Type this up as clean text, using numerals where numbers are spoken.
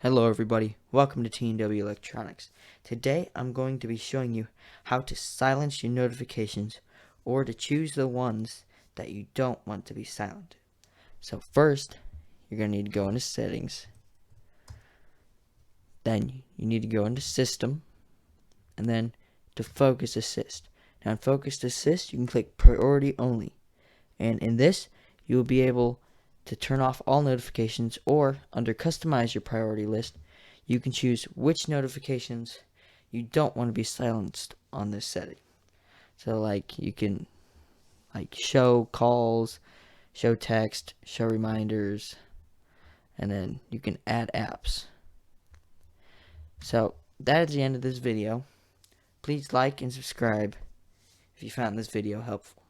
Hello everybody, welcome to T&W Electronics. Today I'm going to be showing you how to silence your notifications or to choose the ones that you don't want to be silent. So first, you're going to need to go into settings. Then you need to go into system and then to focus assist. Now in focus assist you can click priority only, and in this you will be able to turn off all notifications, or under customize your priority list you can choose which notifications you don't want to be silenced on this setting. So like you can show calls, show text, show reminders, and then you can add apps. So that is the end of this video. Please like and subscribe if you found this video helpful.